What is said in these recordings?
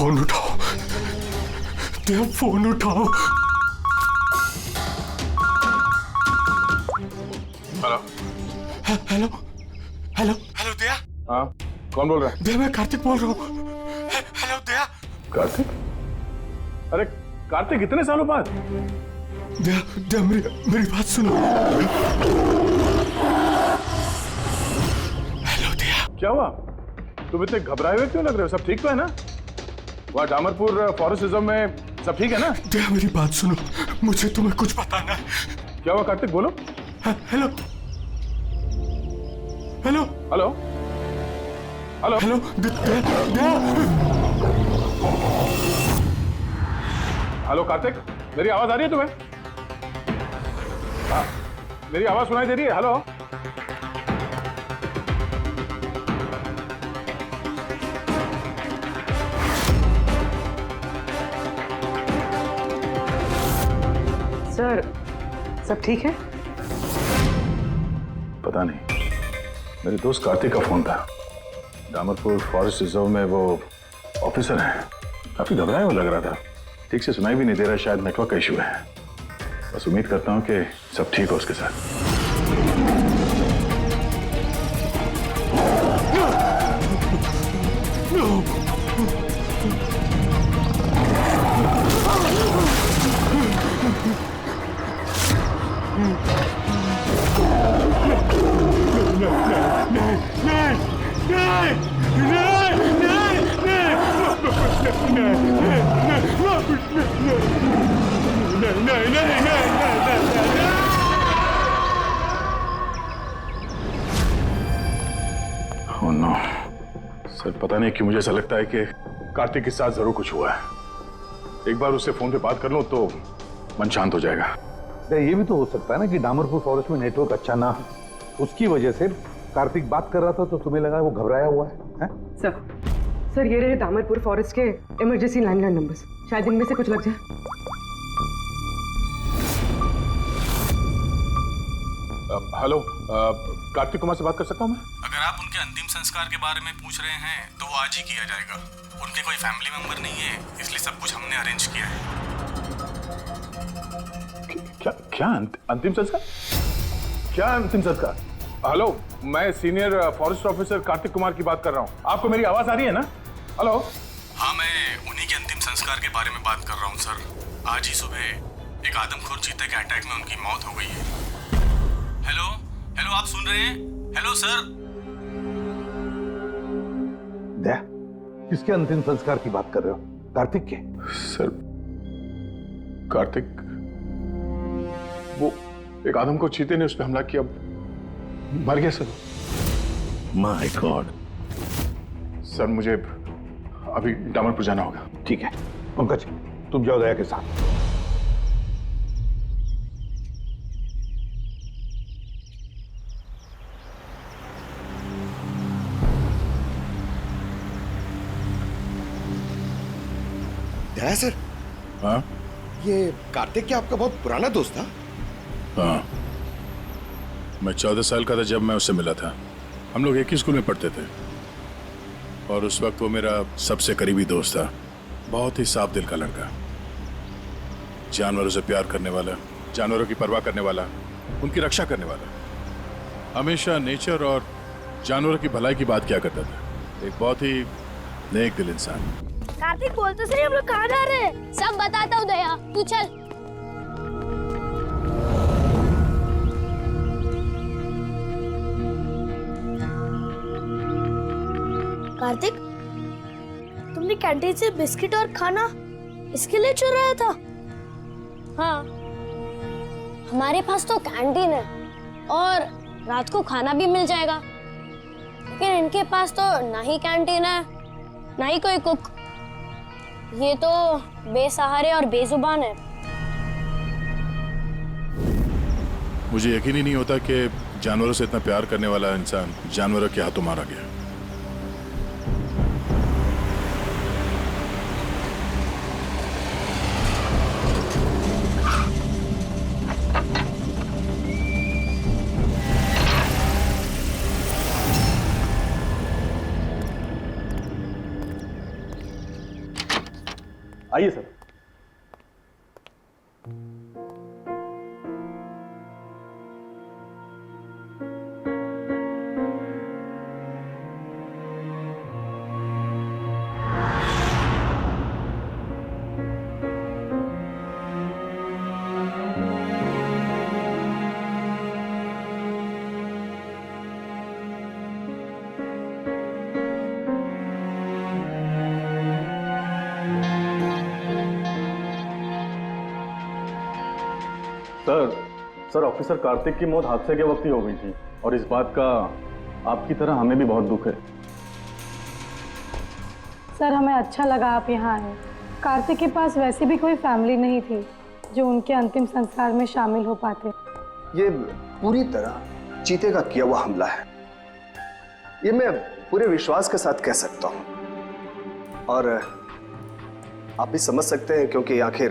Phone उठाओ, दया phone उठाओ। Hello hello hello hello दया। हाँ, कौन बोल रहा है? दया, मैं कार्तिक बोल रहा हूँ। हेलो दया। कार्तिक? अरे कार्तिक, कितने सालों बाद? दया दया, मेरी बात सुनो। हेलो दया। क्या हुआ? तुम इतने घबराए हुए क्यों लग रहे हो? सब ठीक तो है ना? वहाँ डामरपुर फॉरेस्ट रिजर्व में सब ठीक है ना? दया मेरी बात सुनो, मुझे तुम्हें कुछ बताना है। क्या हुआ कार्तिक, बोलो। Hello hello hello hello hello Daya. Hello Kartik, मेरी आवाज आ रही है तुम्हें? हाँ, मेरी आवाज सुनाई दे रही है? हेलो सर, सब ठीक है? पता नहीं, मेरे दोस्त कार्तिक का फोन था। डामरपुर फॉरेस्ट रिजर्व में वो ऑफिसर हैं, काफी घबराया हुआ लग रहा था। ठीक से सुनाई भी नहीं दे रहा, शायद नेटवर्क का इशू है। बस उम्मीद करता हूँ कि सब ठीक हो उसके साथ। ओह नो सर, पता नहीं क्यों मुझे ऐसा लगता है कि कार्तिक के साथ जरूर कुछ हुआ है। एक बार उससे फोन पे बात कर लूं तो मन शांत हो जाएगा। ये भी तो हो सकता है ना कि डामरपुर फॉरेस्ट में नेटवर्क अच्छा ना हो, उसकी वजह से कार्तिक बात कर रहा था तो तुम्हें लगा वो घबराया हुआ है? सर ये रहे डामरपुर फॉरेस्ट के इमरजेंसी लैंडलाइन नंबर्स, शायद इनमें से कुछ लग जाए। हेलो, कार्तिक कुमार से बात कर सकता हूँ मैं? अगर आप उनके अंतिम संस्कार के बारे में पूछ रहे हैं तो वो आज ही किया जाएगा। उनके कोई फैमिली मेंबर नहीं है, इसलिए सब कुछ हमने अरेंज किया है। क्या क्या अंतिम संस्कार? क्या अंतिम संस्कार? हेलो, मैं senior forest officer Kartik Kumar की बात कर रहा हूँ। आपको मेरी आवाज आ रही है ना? हेलो। हाँ, मैं उन्हीं के अंतिम संस्कार के बारे में बात कर रहा हूँ सर। आज ही सुबह एक आदमखोर चीते के अटैक में उनकी मौत हो गई है। हेलो हेलो, आप सुन रहे हैं? Hello sir. दया, किसके अंतिम संस्कार की बात कर रहे हो? कार्तिक के? सर, कार्तिक, वो एक आदम को चीते ने उस पर हमला किया, मर गया सर। My God. सर मुझे अभी डामरपुर जाना होगा। ठीक है पंकज, तुम जाओ दया के साथ। दया सर। हाँ ये कार्तिक क्या आपका बहुत पुराना दोस्त था? हाँ, मैं 14 साल का था जब मैं उससे मिला था। हम लोग एक ही स्कूल में पढ़ते थे और उस वक्त वो मेरा सबसे करीबी दोस्त था। बहुत ही साफ दिल का लड़का, जानवरों से प्यार करने वाला, जानवरों की परवाह करने वाला, उनकी रक्षा करने वाला। हमेशा नेचर और जानवरों की भलाई की बात किया करता था। एक बहुत ही नेक दिल इंसान। कार्तिक बोल तो सही, हम लोग कहाँ जा रहे हैं? सब बताता हूँ दया, तू चल। कार्तिक, तुमने कैंटीन से बिस्किट और खाना इसके लिए चुराया था? हाँ, हमारे पास तो कैंटीन है और रात को खाना भी मिल जाएगा, लेकिन इनके पास तो ना ही कैंटीन है ना ही कोई कुक। ये तो बेसहारे और बेजुबान है। मुझे यकीन ही नहीं होता कि जानवरों से इतना प्यार करने वाला इंसान जानवरों के हाथों मारा गया। आइए सर। सर ऑफिसर कार्तिक की मौत हादसे के वक्त ही हो गई थी और इस बात का आपकी तरह हमें भी बहुत दुख है। सर हमें अच्छा लगा आप यहाँ आए। कार्तिक के पास वैसे भी कोई फैमिली नहीं थी जो उनके अंतिम संस्कार में शामिल हो पाते। ये पूरी तरह चीते का किया हुआ हमला है, ये मैं पूरे विश्वास के साथ कह सकता हूं। और आप भी समझ सकते हैं क्योंकि आखिर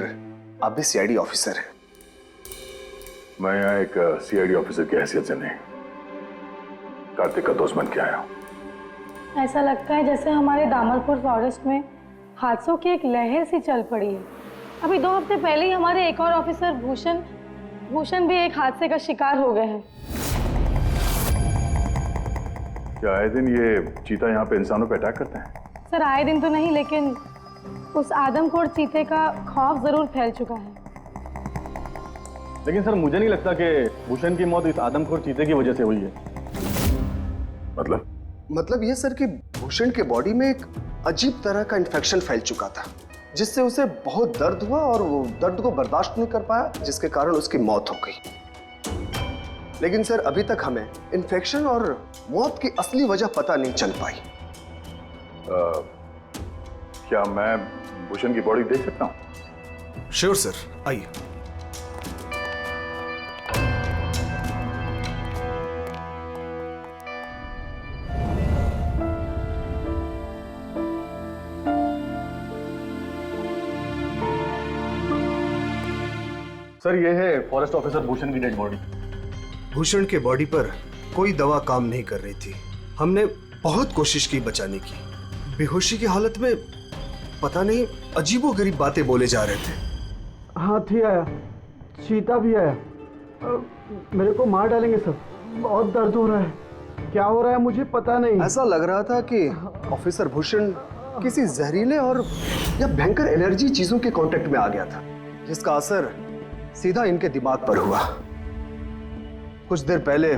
आप भी सीआईडी ऑफिसर हैं। मैं यहाँ एक सीआईडी ऑफिसर की हैसियत से नहीं, कार्तिक का दोस्त बन के आया हूँ। ऐसा लगता है जैसे हमारे दामलपुर फॉरेस्ट में हादसों की एक लहर सी चल पड़ी है। अभी 2 हफ्ते पहले ही हमारे एक और ऑफिसर भूषण भी एक हादसे का शिकार हो गए हैं। क्या आए दिन ये चीता यहाँ पे इंसानों पे अटैक करते हैं? सर आए दिन तो नहीं, लेकिन उस आदमखोर चीते का खौफ जरूर फैल चुका है। लेकिन सर मुझे नहीं लगता कि भूषण की मौत इस आदमखोर चीते की वजह से हुई है। मतलब ये सर कि भूषण के बॉडी में एक अजीब तरह का इन्फेक्शन फैल चुका था, जिससे उसे बहुत दर्द हुआ और वो दर्द को बर्दाश्त नहीं कर पाया, जिसके कारण उसकी मौत हो गई। लेकिन सर अभी तक हमें इन्फेक्शन और मौत की असली वजह पता नहीं चल पाई। क्या मैं भूषण की बॉडी देख सकता हूँ? श्योर सर, आइए। सर ये है फॉरेस्ट ऑफिसर भूषण की डेड बॉडी। भूषण के बॉडी पर कोई दवा काम नहीं कर रही थी। हमने बहुत कोशिश की बचाने की। बेहोशी की हालत में पता नहीं अजीबोगरीब बातें बोले जा रहे थे। हाथी आया, चीता भी आया, मेरे को मार डालेंगे सब। बहुत दर्द हो रहा है, क्या हो रहा है मुझे पता नहीं। ऐसा लग रहा था कि ऑफिसर भूषण किसी जहरीले और या भयंकर एनर्जी चीजों के कांटेक्ट में आ गया था, जिसका असर सीधा इनके दिमाग पर हुआ। कुछ देर पहले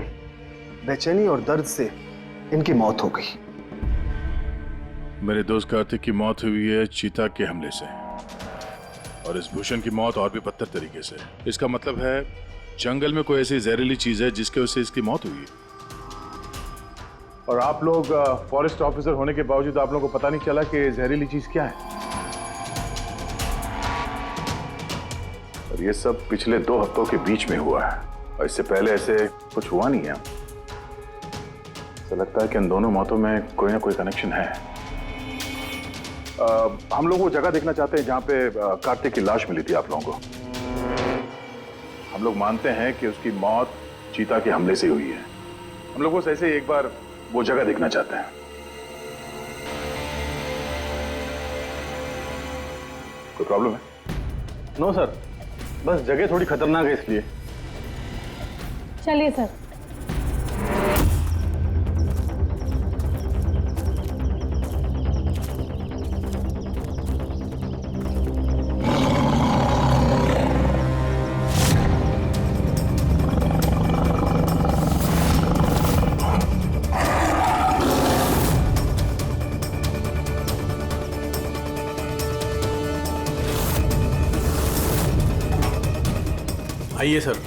बेचैनी और दर्द से इनकी मौत हो गई। मेरे दोस्त कार्तिक की मौत हुई है चीता के हमले से, और इस भूषण की मौत और भी बदतर तरीके से। इसका मतलब है जंगल में कोई ऐसी जहरीली चीज है जिसके वजह से इसकी मौत हुई है। और आप लोग फॉरेस्ट ऑफिसर होने के बावजूद आप लोगों को पता नहीं चला कि जहरीली चीज क्या है। और ये सब पिछले 2 हफ्तों के बीच में हुआ है, और इससे पहले ऐसे कुछ हुआ नहीं है। ऐसा लगता है कि इन दोनों मौतों में कोई ना कोई कनेक्शन है। हम लोग वो जगह देखना चाहते हैं जहां पे कार्तिक की लाश मिली थी आप लोगों को। हम लोग मानते हैं कि उसकी मौत चीता के हमले से हुई है। हम लोग बस ऐसे एक बार वो जगह देखना चाहते हैं। कोई प्रॉब्लम है? नो सर, बस जगह थोड़ी खतरनाक है इसलिए। चलिए सर। आइए सर।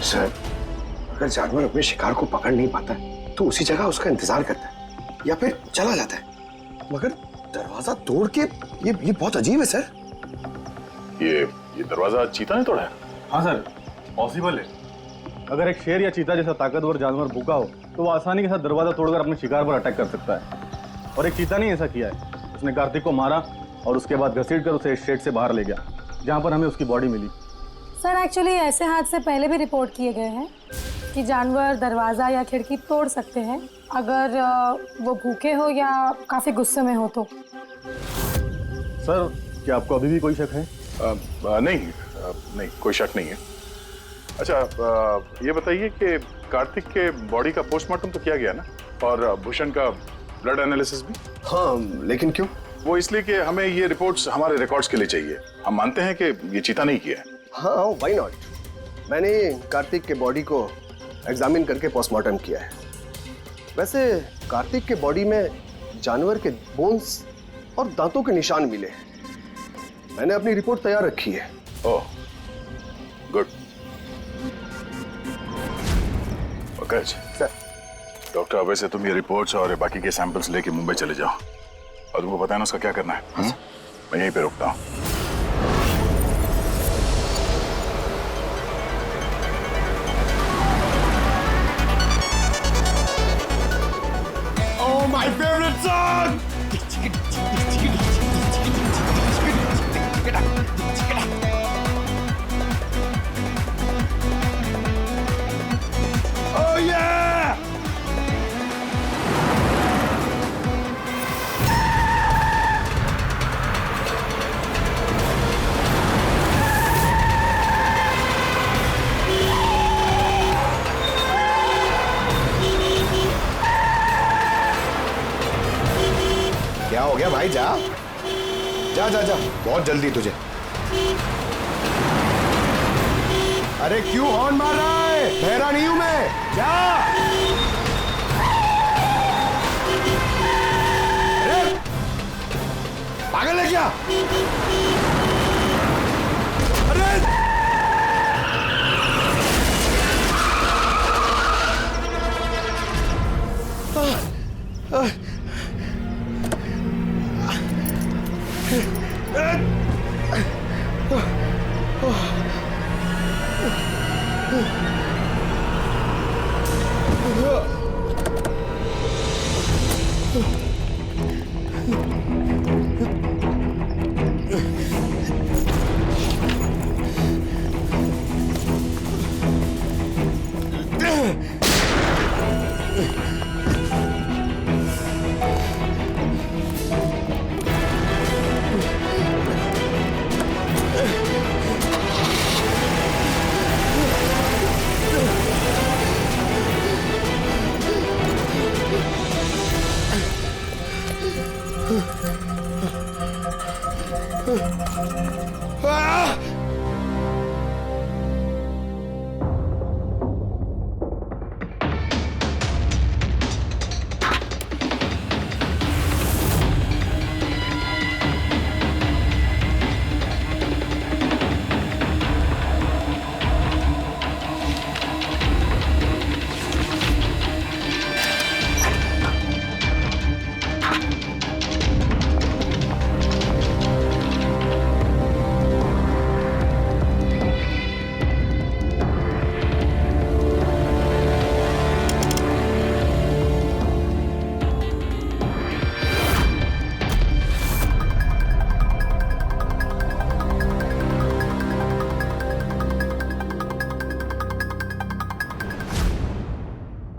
सर, अगर जानवर अपने शिकार को पकड़ नहीं पाता तो उसी जगह उसका इंतजार करता है। या फिर चला जाता है, मगर दरवाजा तोड़ के ये बहुत अजीब है सर। ये दरवाजा चीता ने तोड़ा है? हाँ सर, पॉसिबल है। अगर एक शेर या चीता जैसा ताकतवर जानवर भूखा हो तो वो आसानी के साथ दरवाजा तोड़कर अपने शिकार पर अटैक कर सकता है। और एक चीता ने ऐसा किया है, उसने कार्तिक को मारा और उसके बाद घसीटकर उसे शेड से बाहर ले गया, जहाँ पर हमें उसकी बॉडी मिली। सर एक्चुअली ऐसे हादसे पहले भी रिपोर्ट किए गए हैं कि जानवर दरवाज़ा या खिड़की तोड़ सकते हैं अगर वो भूखे हो या काफ़ी गुस्से में हो तो। सर, क्या आपको अभी भी कोई शक है? नहीं, कोई शक नहीं है। अच्छा, ये बताइए कि कार्तिक के बॉडी का पोस्टमार्टम तो किया गया ना, और भूषण का ब्लड एनालिसिस भी? हाँ, लेकिन क्यों? वो इसलिए कि हमें ये रिपोर्ट्स हमारे रिकॉर्ड्स के लिए चाहिए। हम मानते हैं कि ये चीता नहीं किया है। हाँ, व्हाई नॉट। मैंने कार्तिक के बॉडी को एग्जामिन करके पोस्टमार्टम किया है। वैसे कार्तिक के बॉडी में जानवर के बोन्स और दांतों के निशान मिले हैं। मैंने अपनी रिपोर्ट तैयार रखी है। ओह, गुड। Okay sir. डॉक्टर, अब से तुम ये रिपोर्ट्स और बाकी के सैंपल्स लेके मुंबई चले जाओ, और तुमको पता है ना उसका क्या करना है। मैं यहीं पे रुकता हूँ। Oh, my favorite song! Oh yeah! क्या हो गया भाई? जा जा जा जा, बहुत जल्दी तुझे। अरे क्यों हॉर्न मार रहा है? बहरा नहीं हूं मैं। जा। अरे पागल है क्या? अरे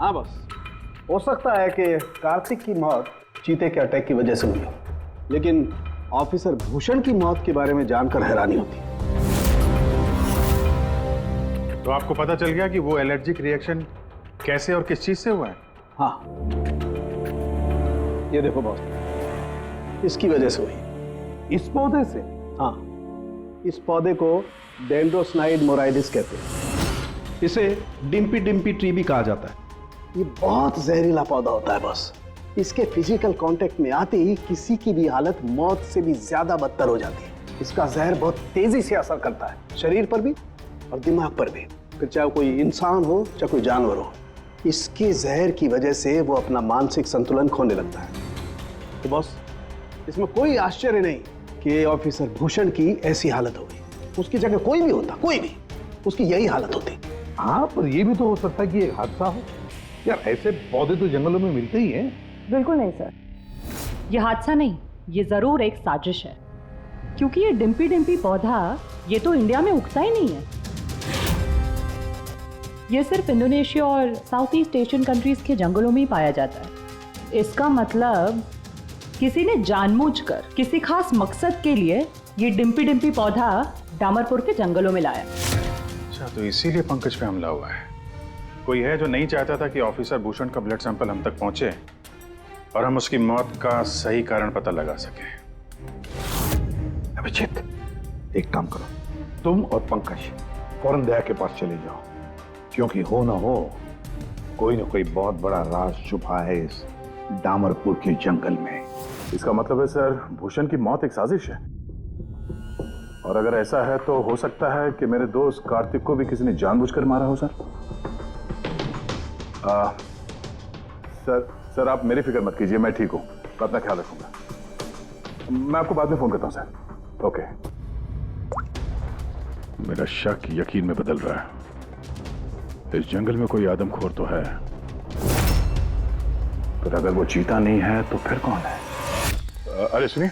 हाँ बस, हो सकता है कि कार्तिक की मौत चीते के अटैक की वजह से हुई हो, लेकिन ऑफिसर भूषण की मौत के बारे में जानकर हैरानी होती है। तो आपको पता चल गया कि वो एलर्जिक रिएक्शन कैसे और किस चीज से हुआ है? हाँ, ये देखो बॉस, इसकी वजह से हुई। इस पौधे से? हाँ, इस पौधे को डेंड्रोस्नाइड मोराइडिस कहते हैं। इसे डिम्पी डिम्पी ट्री भी कहा जाता है। ये बहुत जहरीला पौधा होता है बॉस। इसके फिजिकल कांटेक्ट में आते ही किसी की भी हालत मौत से भी ज्यादा बदतर हो जाती है। इसका जहर बहुत तेजी से असर करता है, शरीर पर भी और दिमाग पर भी, फिर चाहे कोई इंसान हो चाहे कोई जानवर हो। इसके जहर की वजह से वो अपना मानसिक संतुलन खोने लगता है। तो बॉस, इसमें कोई आश्चर्य नहीं कि ऑफिसर भूषण की ऐसी हालत हो गई। उसकी जगह कोई भी होता, कोई भी, उसकी यही हालत होती। हाँ, पर ये भी तो हो सकता है कि एक हादसा हो। यार, ऐसे पौधे तो जंगलों में मिलते ही हैं। बिल्कुल नहीं सर, ये हादसा नहीं, ये जरूर एक साजिश है, क्योंकि ये डिम्पी डिम्पी पौधा ये तो इंडिया में उगता ही नहीं है। ये सिर्फ इंडोनेशिया और साउथ ईस्ट एशियन कंट्रीज के जंगलों में ही पाया जाता है। इसका मतलब किसी ने जानबूझकर किसी खास मकसद के लिए ये डिम्पी डिम्पी पौधा डामरपुर के जंगलों में लाया। अच्छा, तो इसीलिए पंकज पे हमला हुआ है। कोई है जो नहीं चाहता था कि ऑफिसर भूषण का ब्लड सैंपल हम तक पहुंचे और हम उसकी मौत का सही कारण पता लगा सके। अभिजीत, एक काम करो, तुम और पंकज फौरन दया के पास चले जाओ, क्योंकि हो ना हो कोई ना कोई बहुत बड़ा राज छुपा है इस डामरपुर के जंगल में। इसका मतलब है सर, भूषण की मौत एक साजिश है, और अगर ऐसा है तो हो सकता है कि मेरे दोस्त कार्तिक को भी किसी ने जानबूझकर मारा हो। सर आप मेरी फिक्र मत कीजिए, मैं ठीक हूं, मैं अपना ख्याल रखूंगा। मैं आपको बाद में फोन करता हूं सर। ओके। मेरा शक यकीन में बदल रहा है। इस जंगल में कोई आदमखोर तो है, पर अगर वो चीता नहीं है तो फिर कौन है? अरे सुनिए,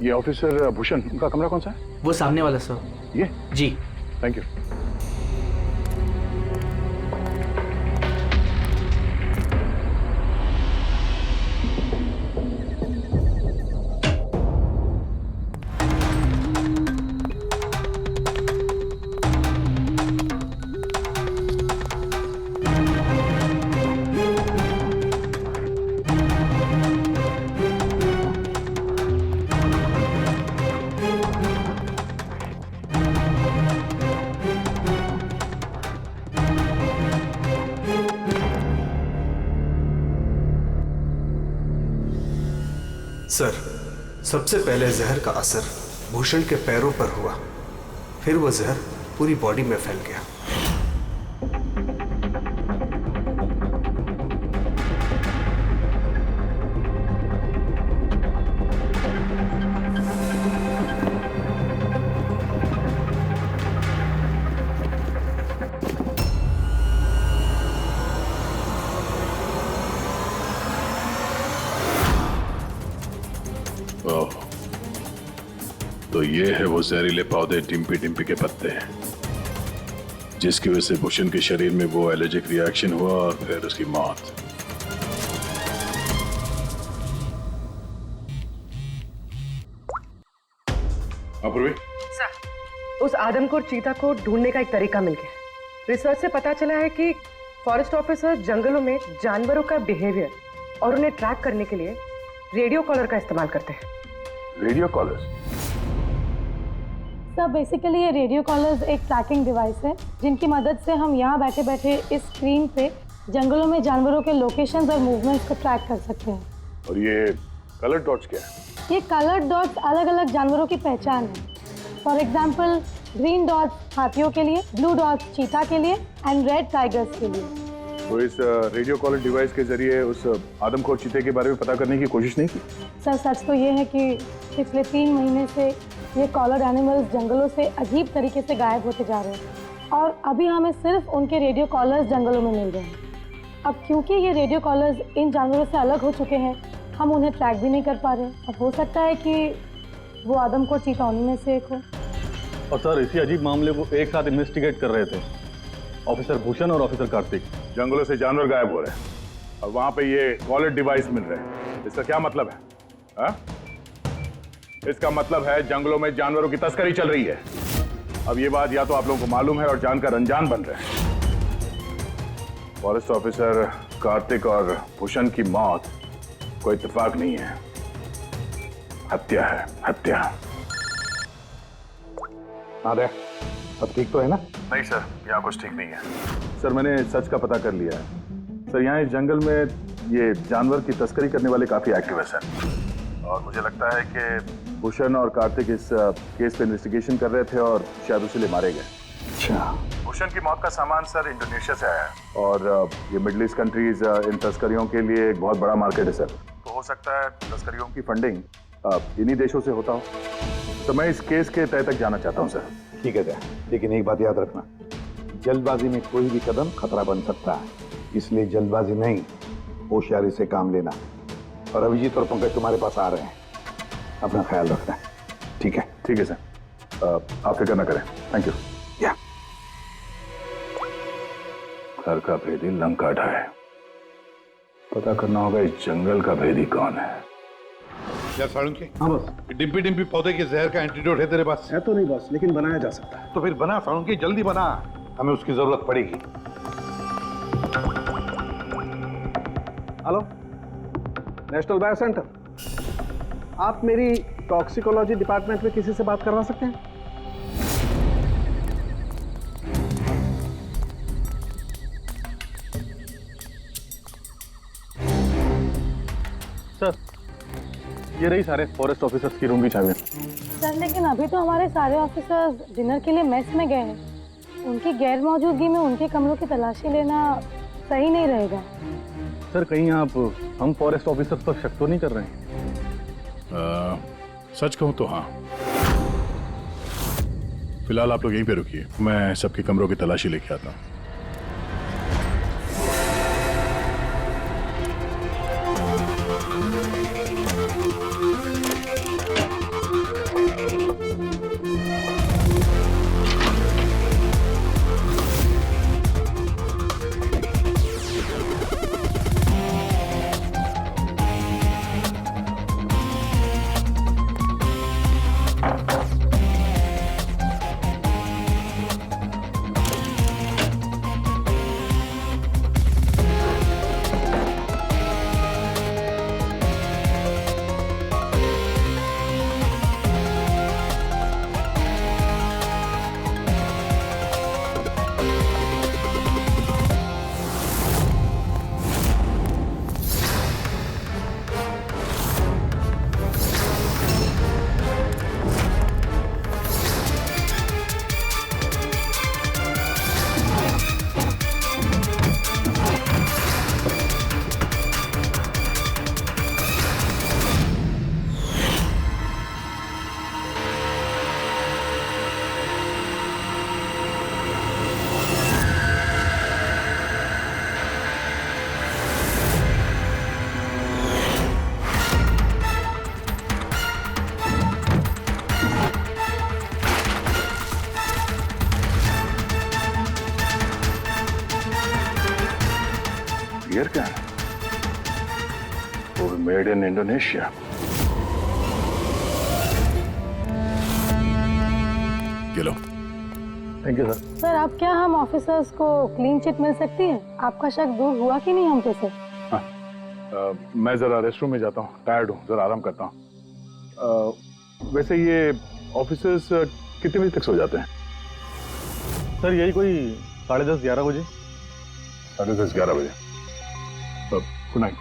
ये ऑफिसर भूषण, उनका कमरा कौन सा है? वो सामने वाला सर। ये? जी। Thank you. सर, सबसे पहले जहर का असर भूषण के पैरों पर हुआ, फिर वो जहर पूरी बॉडी में फैल गया। तो ये है वो जहरीले पौधे डिम्पी डिम्पी के पत्ते, जिसकी वजह से भूषण के शरीर में वो एलर्जिक रिएक्शन हुआ और फिर उसकी मौत। अपूर्वी, सर, उस आदमखोर चीता को ढूंढने का एक तरीका मिल गया। रिसर्च से पता चला है कि फॉरेस्ट ऑफिसर जंगलों में जानवरों का बिहेवियर और उन्हें ट्रैक करने के लिए रेडियो कॉलर का इस्तेमाल करते हैं। Radio collars? सर, बेसिकली ये रेडियो कॉलर्स एक ट्रैकिंग डिवाइस है, जिनकी मदद से हम यहाँ बैठे बैठे इस स्क्रीन पे जंगलों में जानवरों के लोकेशंस और मूवमेंट्स को ट्रैक कर सकते हैं। और ये कलर डॉट्स क्या है? ये कलर्ड डॉट्स अलग अलग जानवरों की पहचान है। फॉर एग्जाम्पल, ग्रीन डॉट्स हाथियों के लिए, ब्लू डॉट्स चीता के लिए एंड रेड टाइगर्स के लिए। तो इस रेडियो कॉलर डिवाइस के जरिए उस आदमखोर चीते के बारे में पता करने की कोशिश नहीं की? सर, सच तो ये है कि पिछले 3 महीने से ये कॉलर्ड एनिमल्स जंगलों से अजीब तरीके से गायब होते जा रहे हैं, और अभी हमें सिर्फ उनके रेडियो कॉलर्स जंगलों में मिल रहे हैं। अब क्योंकि ये रेडियो कॉलर्स इन जानवरों से अलग हो चुके हैं, हम उन्हें ट्रैक भी नहीं कर पा रहे। अब हो सकता है कि वो आदमखोर चीता उन्हीं में से एक हो। और सर, इसी अजीब मामले को एक साथ इन्वेस्टिगेट कर रहे थे ऑफिसर भूषण और ऑफिसर कार्तिक। जंगलों से जानवर गायब हो रहे हैं और वहां पे ये कॉलर डिवाइस मिल रहे हैं। इसका क्या मतलब है? हा? इसका मतलब है जंगलों में जानवरों की तस्करी चल रही है। अब ये बात या तो आप लोगों को मालूम है और जानकर अनजान बन रहे हैं। फॉरेस्ट ऑफिसर कार्तिक और भूषण की मौत कोई इत्तेफाक नहीं है, हत्या है, हत्या। अरे, अब ठीक तो है ना? नहीं सर, यहाँ कुछ ठीक नहीं है। सर, मैंने सच का पता कर लिया है। सर, यहाँ इस जंगल में ये जानवर की तस्करी करने वाले काफी एक्टिव है सर, और मुझे लगता है कि भूषण और कार्तिक इस केस पे इन्वेस्टिगेशन कर रहे थे और शायद उसीलिए मारे गए। अच्छा। हो भूषण की मौत का सामान सर इंडोनेशिया से आया है और ये मिडिल ईस्ट कंट्रीज इन तस्करियों के लिए एक बहुत बड़ा मार्केट है सर। तो हो सकता है तस्करियों की फंडिंग इन्हीं देशों से होता हो। तो मैं इस केस के तह तक जाना चाहता हूँ सर। ठीक है, लेकिन एक बात याद रखना, जल्दबाजी में कोई भी कदम खतरा बन सकता है, इसलिए जल्दबाजी नहीं, होशियारी से काम लेना। और अभिजीत और पंकज तुम्हारे पास आ रहे हैं, अपना ख्याल रखना। ठीक है? ठीक है सर, आप फिक्र ना करें। Thank you. या घर का भेदी लंका ढाए, पता करना होगा इस जंगल का भेदी कौन है। यार साळुंके, हाँ बस। डिम्पी डिम्पी पौधे के जहर का एंटीडोट है तेरे पास? है तो नहीं बस, लेकिन बनाया जा सकता है। तो फिर बना साळुंके, जल्दी बना, हमें उसकी जरूरत पड़ेगी। हेलो, नेशनल बायो सेंटर, आप मेरी टॉक्सिकोलॉजी डिपार्टमेंट में किसी से बात करवा सकते हैं? सर, ये रही सारे फॉरेस्ट ऑफिसर्स की रूम की चाबियां। सर लेकिन अभी तो हमारे सारे ऑफिसर्स डिनर के लिए मेस में गए हैं। उनकी गैर मौजूदगी में उनके कमरों की तलाशी लेना सही नहीं रहेगा। सर कहीं आप हम फॉरेस्ट ऑफिसर्स पर शक तो नहीं कर रहे हैं? सच कहूं तो हाँ। फिलहाल आप लोग यहीं पे रुकिए, मैं सबके कमरों की तलाशी लेके आता हूँ। बियर क्या है? वो भी मेड इन इंडोनेशिया। ये लो। Thank you sir. सर अब क्या हम ऑफिसर्स को क्लीन चिट मिल सकती है? आपका शक दूर हुआ कि नहीं हम पे से? मैं जरा रेस्टरूम में जाता हूँ, टायर्ड हूँ, जरा आराम करता हूँ। वैसे ये ऑफिसर्स कितने बजे तक सो जाते हैं? सर यही कोई 10:30-11 बजे। 10:30-11 बजे। Good night.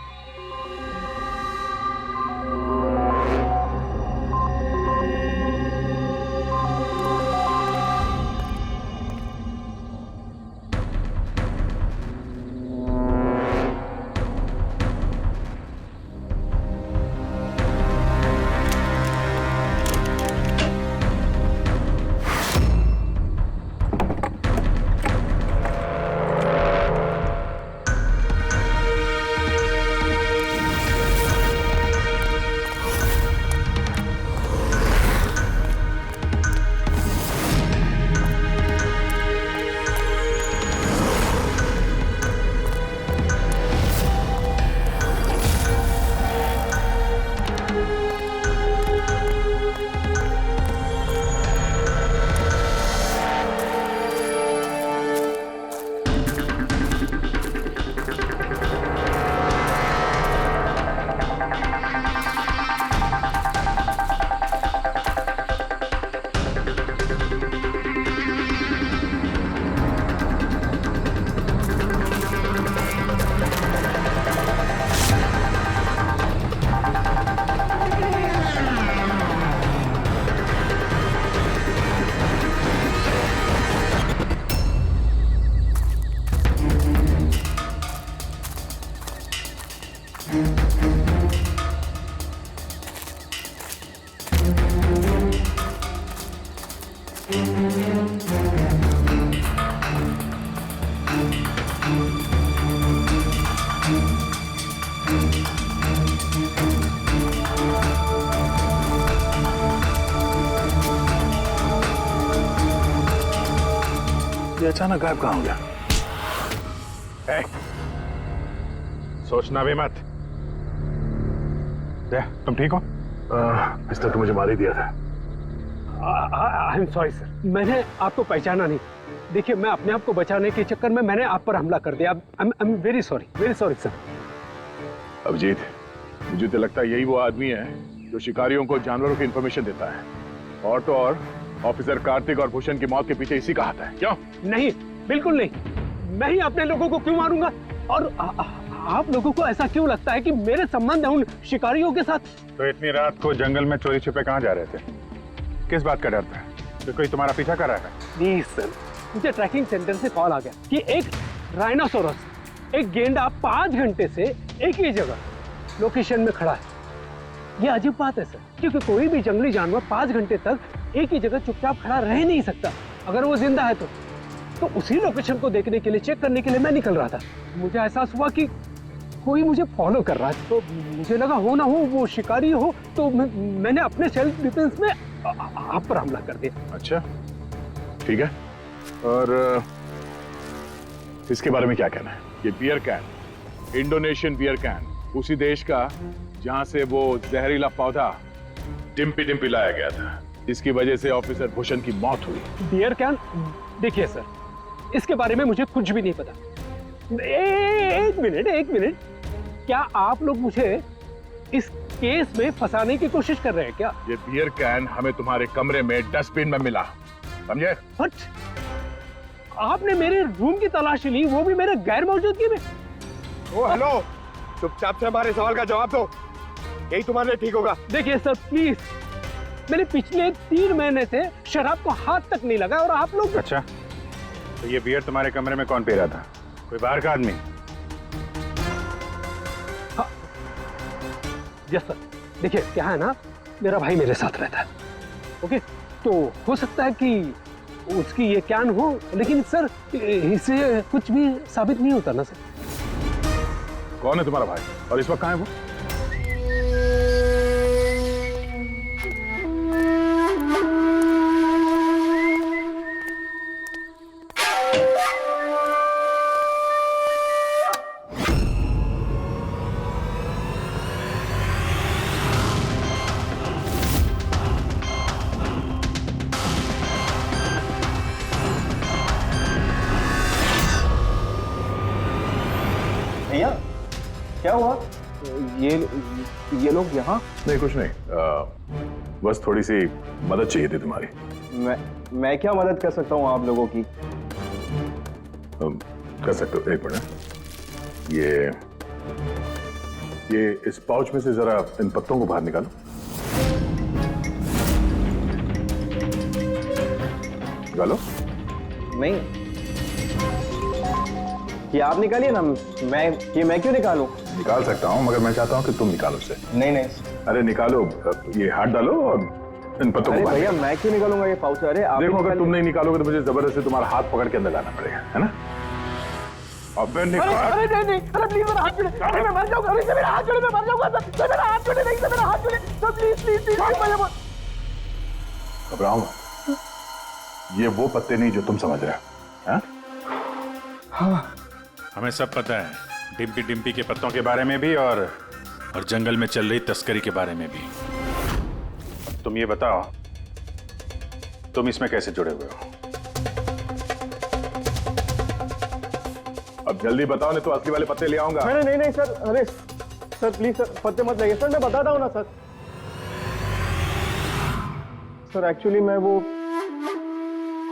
ये अचानक गायब कहाँ हो गया? सोचना भी मत। तुम ठीक हो? पिस्टल तो मुझे मार ही दिया था। आई एम सॉरी सर, मैंने आपको पहचाना नहीं। देखिए, मैं अपने आप को बचाने के चक्कर में मैंने आप पर हमला कर दिया। I am very sorry sir. Abhijit, मुझे तो लगता है यही वो आदमी है जो शिकारियों को जानवरों की इंफॉर्मेशन देता है। और तो और ऑफिसर कार्तिक और भूषण की मौत के पीछे इसी का हाथ है। क्यों? नहीं, बिल्कुल नहीं। मैं ही अपने लोगों को क्यों मारूंगा? और आप लोगों को ऐसा क्यों लगता है कि मेरे संबंध है उन शिकारियों के साथ? तो इतनी रात को जंगल में चोरी छिपे कहाँ जा रहे थे? किस बात का डर था? तो कोई तुम्हारा पीछा कर रहा है? प्लीज सर, मुझे ट्रैकिंग सेंटर से कॉल आ गया कि एक राइनोसोरस, एक गेंडा 5 घंटे से एक ही जगह लोकेशन में खड़ा है। ये अजीब बात है सर, क्योंकि कोई भी जंगली जानवर 5 घंटे तक एक ही जगह चुपचाप खड़ा रह नहीं सकता। अगर वो जिंदा है तो उसी लोकेशन को देखने के लिए, चेक करने के लिए मैं निकल रहा था। मुझे एहसास हुआ कि कोई मुझे फॉलो कर रहा है, तो मुझे लगा हो ना हो वो शिकारी हो, तो मैंने अपने सेल्फ डिफेंस में आप पर हमला कर दिया। अच्छा, ठीक है। और इसके बारे में क्या कहना है? ये beer can, Indonesian beer can, उसी देश का जहां से वो जहरीला पौधा डिम्पी डिम्पी लाया गया था, जिसकी वजह से ऑफिसर भूषण की मौत हुई। Beer can? देखिए सर, इसके बारे में मुझे कुछ भी नहीं पता। एक मिनट, क्या आप लोग मुझे इस केस में फंसाने की कोशिश कर रहे हैं क्या? ये बियर कैन हमें तुम्हारे कमरे में डस्टबिन में मिला, समझे? आपने मेरे रूम की तलाशी ली, वो भी मेरे गैर मौजूदगी में। ओ हेलो, चुपचाप से हमारे सवाल का जवाब दो, यही तुम्हारे लिए ठीक होगा। देखिए सर प्लीज, मैंने पिछले 3 महीने से शराब को हाथ तक नहीं लगा और आप लोग। अच्छा, तो ये बियर तुम्हारे कमरे में कौन पी रहा था? कोई बाहर का आदमी? हाँ, यस सर। देखिए क्या है ना, मेरा भाई मेरे साथ रहता है, ओके? तो हो सकता है कि उसकी ये कैन हो, लेकिन सर इससे कुछ भी साबित नहीं होता ना सर। कौन है तुम्हारा भाई और इस वक्त कहाँ है वो? भैया क्या हुआ? ये लोग यहाँ? नहीं, कुछ नहीं, बस थोड़ी सी मदद चाहिए थी तुम्हारी। मैं क्या मदद कर सकता हूँ आप लोगों की? कर सकते हो। एक मिनट, ये इस पाउच में से जरा इन पत्तों को बाहर निकालो। निकालो। नहीं, ये आप निकालिए ना, मैं क्यों निकालूं? निकाल सकता हूँ, मगर मैं चाहता हूँ कि तुम निकालो उसे। नहीं। अरे निकालो, ये हाथ डालो और इन पत्तों को बाहर भैया मैं क्यों निकालूंगा ये पाउच? अरे आप देखो, अगर तुम नहीं निकालोगे तो मुझे जबरदस्ती तुम्हारा हाथ पकड़ के अंदर लाना पड़ेगा, है ना? अबे निकाल। अरे नहीं, अरे प्लीज मेरा हाथ छोड़े, अरे मैं मर जाऊंगा, अरे मेरा हाथ छोड़े, मैं मर जाऊंगा सर, मेरा हाथ छोड़े, नहीं सर, मेरा हाथ छोड़े सर, प्लीज घबराओ मत, ये वो पत्ते नहीं जो तुम समझ रहे हो। हाँ, हमें सब पता है, डिम्पी डिम्पी के पत्तों के बारे में भी और जंगल में चल रही तस्करी के बारे में भी। तुम ये बताओ, तुम इसमें कैसे जुड़े हुए हो? अब जल्दी बताओ, नहीं तो असली वाले पत्ते ले आऊंगा। नहीं सर, अरे सर प्लीज सर, पत्ते मत लगे सर, मैं बताता हूँ ना सर। सर एक्चुअली मैं वो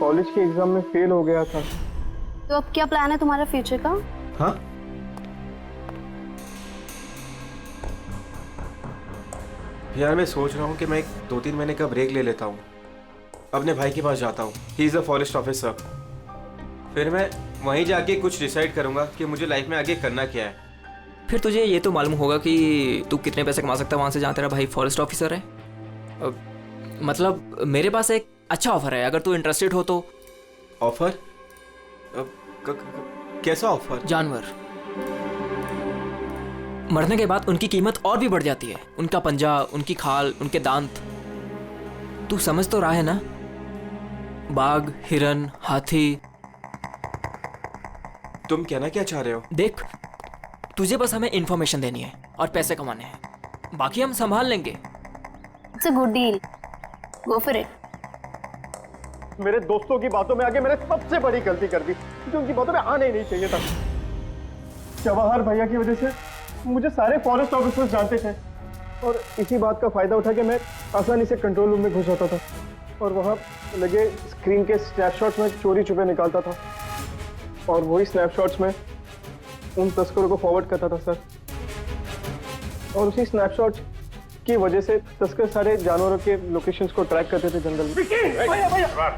कॉलेज के एग्जाम में फेल हो गया था। तो अब क्या प्लान है तुम्हारा फ्यूचर का? हाँ, यार मैं सोच रहा हूँ कि मैं 2-3 महीने का ब्रेक ले लेता हूँ, अपने भाई के पास जाता हूँ, he is a forest officer. फिर मैं वहीं जाके कुछ डिसाइड करूँगा कि मुझे लाइफ में आगे करना क्या है। फिर तुझे ये तो मालूम होगा कि तू कितने पैसे कमा सकता है वहाँ से जहाँ तेरा भाई फॉरेस्ट ऑफिसर है। मतलब मेरे पास एक अच्छा ऑफर है, अगर तू इंटरेस्टेड हो तो। ऑफर? कैसा ऑफर? जानवर मरने के बाद उनकी कीमत और भी बढ़ जाती है, उनका पंजा, उनकी खाल, उनके दांत। तू समझ तो रहा है ना? बाघ, हिरन, हाथी। तुम कहना क्या चाह रहे हो? देख, तुझे बस हमें इंफॉर्मेशन देनी है और पैसे कमाने हैं, बाकी हम संभाल लेंगे। It's a good deal, go for it. मेरे दोस्तों की बातों में आके मैंने सबसे बड़ी गलती कर दी, क्योंकि उनकी बातों में आना ही नहीं चाहिए था। जवाहर भैया की वजह से मुझे सारे फॉरेस्ट ऑफिसर्स जानते थे और इसी बात का फायदा उठा के मैं आसानी से कंट्रोल रूम में घुस जाता था और वहाँ लगे स्क्रीन के स्नैपशॉट्स में चोरी छुपे निकालता था और वही स्नैपशॉट्स में उन तस्करों को फॉरवर्ड करता था सर। और उसी स्नैपशॉट्स की वजह से तस्कर सारे जानवरों के लोकेशंस को ट्रैक करते थे जंगल में। भैया भैया,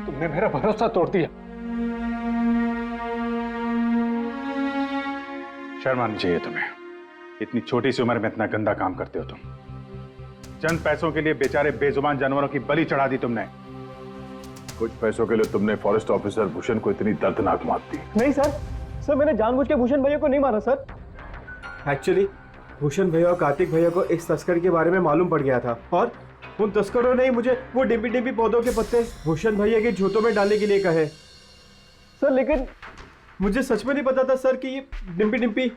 तुमने मेरा भरोसा तोड़ दिया। शर्म आनी चाहिए तुम्हें, इतनी छोटी सी उम्र में इतना गंदा काम करते हो तुम। चंद पैसों के लिए बेचारे बेजुबान जानवरों की बलि चढ़ा दी तुमने। कुछ पैसों के लिए तुमने फॉरेस्ट ऑफिसर भूषण को इतनी दर्दनाक मौत दी। नहीं सर मैंने जानबूझ के भूषण भैया को नहीं मारा सर। एक्चुअली भूषण भैया और कार्तिक भैया को इस तस्कर के बारे में मालूम पड़ गया था और उन तस्करों ने ही मुझे वो डिम्पी डिम्पी पौधों के पत्ते भूषण भैया के जूतों में डालने के लिए कहे सर। लेकिन मुझे सच में नहीं पता था सर कि ये डिम्पी डिम्पी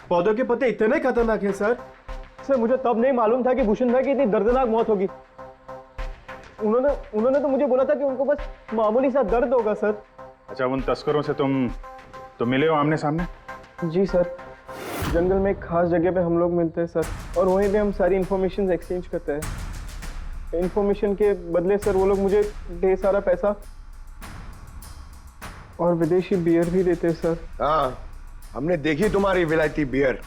पौधों के पत्ते इतने खतरनाक हैं सर। मुझे तब नहीं मालूम था कि भूषण भाई की इतनी दर्दनाक मौत होगी। उन्होंने तो मुझे बोला था कि उनको बस मामूली सा दर्द होगा सर। अच्छा, उन तस्करों से तुम मिले हो आमने सामने? जी सर, जंगल में एक खास जगह पे हम लोग मिलते हैं सर और वहीं पे हम सारी इंफॉर्मेशन एक्सचेंज करते हैं। इंफॉर्मेशन के बदले सर वो लोग मुझे ढेर सारा पैसा और विदेशी बियर भी देते हैं सर। हाँ, हमने देखी तुम्हारी विलायती बियर।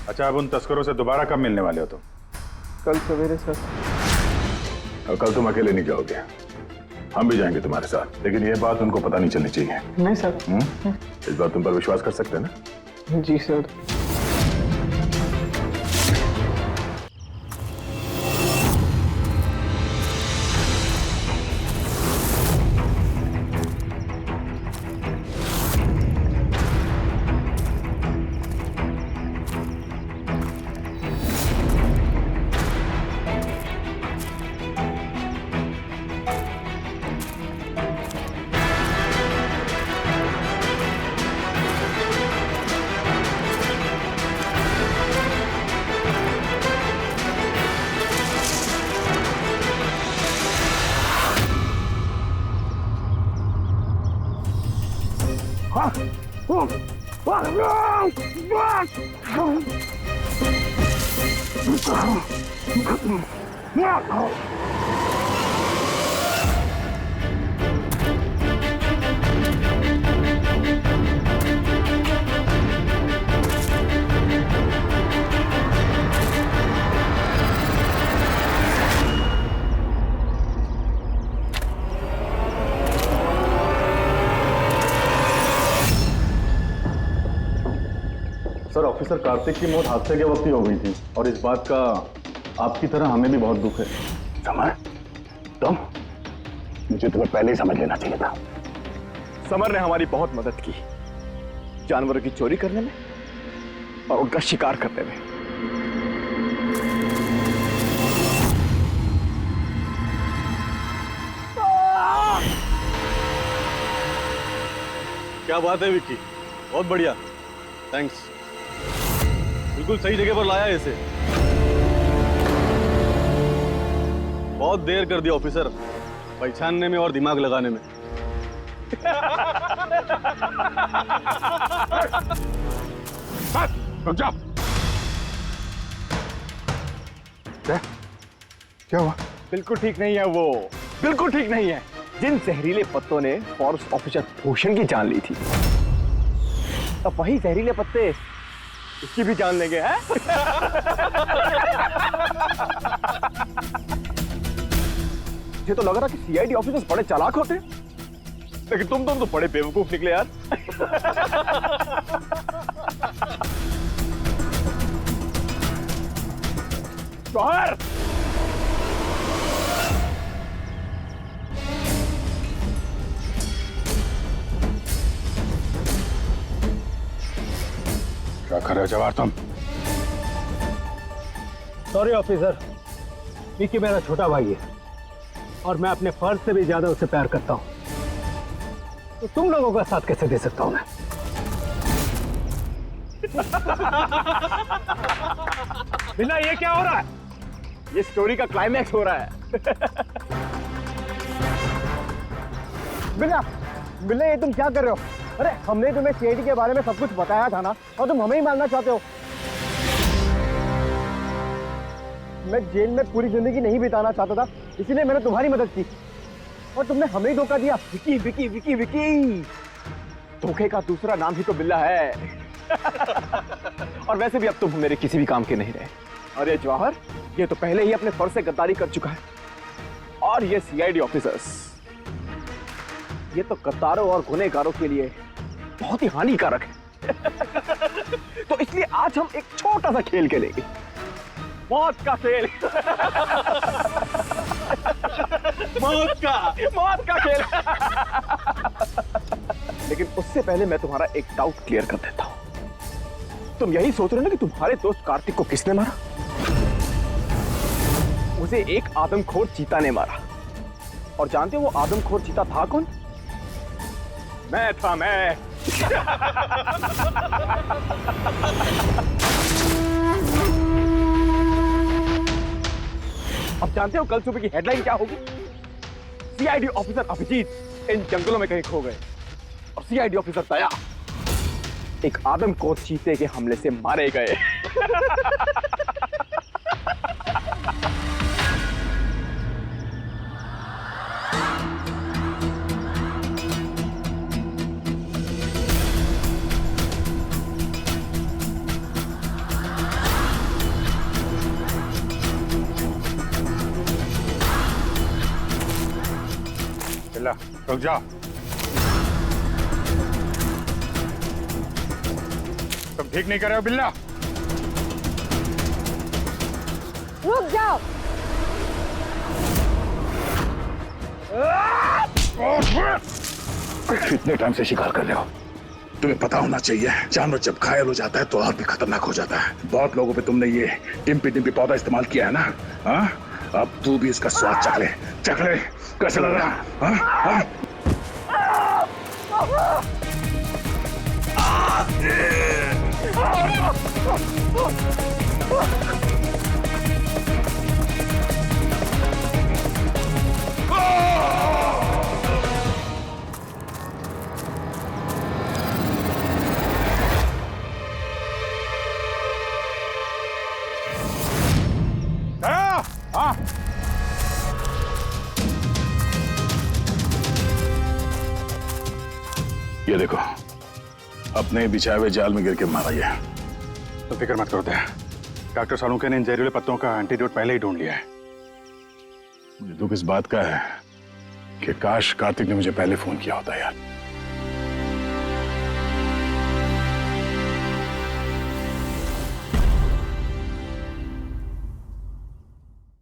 अच्छा, अब उन तस्करों से दोबारा कब मिलने वाले हो तुम? कल सवेरे सर। और कल तुम अकेले नहीं जाओगे, हम भी जाएंगे तुम्हारे साथ, लेकिन ये बात उनको पता नहीं चलनी चाहिए। नहीं सर। इस बात तुम पर विश्वास कर सकते हैं ना? जी सर। सर, ऑफिसर कार्तिक की मौत हादसे के वक्त ही हो गई थी और इस बात का आपकी तरह हमें भी बहुत दुख है। समर, तुम, मुझे तुम्हें पहले ही समझ लेना चाहिए था। समर ने हमारी बहुत मदद की, जानवरों की चोरी करने में और उनका शिकार करने में। क्या बात है विक्की, बहुत बढ़िया, थैंक्स। बिल्कुल सही जगह पर लाया इसे। बहुत देर कर दिया ऑफिसर, पहचानने में और दिमाग लगाने में। क्या हुआ? बिल्कुल ठीक नहीं है वो, बिल्कुल ठीक नहीं है। जिन जहरीले पत्तों ने फॉरेस्ट ऑफिसर भूषण की जान ली थी, अब वही जहरीले पत्ते इसकी भी जान लेंगे, हैं? मुझे तो लग रहा कि सीआईडी ऑफिसर्स बड़े चालाक होते हैं। लेकिन तुम तो बड़े बेवकूफ निकले यार। जौहर, क्या कर रहे हो जवाहर तुम? सॉरी ऑफिसर, विकी मेरा छोटा भाई है और मैं अपने फर्ज से भी ज्यादा उसे प्यार करता हूं, तो तुम लोगों का साथ कैसे दे सकता हूं मैं? बिना ये क्या हो रहा है? ये स्टोरी का क्लाइमैक्स हो रहा है। बिना बिना ये तुम क्या कर रहे हो? अरे हमने तुम्हें सीआईडी के बारे में सब कुछ बताया था ना, और तुम हमें ही मारना चाहते हो। मैं जेल में पूरी जिंदगी नहीं बिताना चाहता था, इसीलिए मैंने तुम्हारी मदद की, और तुमने हमें ही धोखा दिया। विकी विकी विकी विकी, धोखे का दूसरा नाम ही तो बिल्ला है। और वैसे भी अब तुम मेरे किसी भी काम के नहीं रहे। अरे जवाहर, ये तो पहले ही अपने फर्ज से गद्दारी कर चुका है, और ये सीआईडी ऑफिसर्स, ये तो गद्दारों और गुनहगारों के लिए बहुत ही हानिकारक है। तो इसलिए आज हम एक छोटा सा खेल खेलेंगे, मौत का खेल। मौत का खेल। लेकिन उससे पहले मैं तुम्हारा एक डाउट क्लियर कर देता हूं। तुम यही सोच रहे हो ना कि तुम्हारे दोस्त कार्तिक को किसने मारा? उसे एक आदमखोर चीता ने मारा, और जानते हो वो आदमखोर चीता था कौन? मैं था, मैं। अब जानते हो कल सुबह की हेडलाइन क्या होगी? सीआईडी ऑफिसर अभिजीत इन जंगलों में कहीं खो गए, और सीआईडी ऑफिसर दया एक आदमखोर चीते के हमले से मारे गए। बिल्ला, रुक जाओ। तुम ठीक नहीं कर रहे हो बिल्ला। रुक जाओ। कितने टाइम से शिकार कर रहे हो? तुम्हें पता होना चाहिए, जानवर जब घायल हो जाता है तो और भी खतरनाक हो जाता है। बहुत लोगों पे तुमने ये डिम्पी डिम्पी पौधा इस्तेमाल किया है ना? हाँ, अब तू भी इसका स्वाद चख ले। चख ले, कैसे लग रहा? हाँ हाँ। हाँ, ये देखो, अपने बिछाए हुए जाल में गिर के मारा गया। तो फिक्र मत करो दया। डॉक्टर सालुंके ने इन जहरीले पत्तों का एंटीडोट पहले ही ढूंढ लिया है। मुझे दुख इस बात का है कि काश कार्तिक ने मुझे पहले फोन किया होता यार।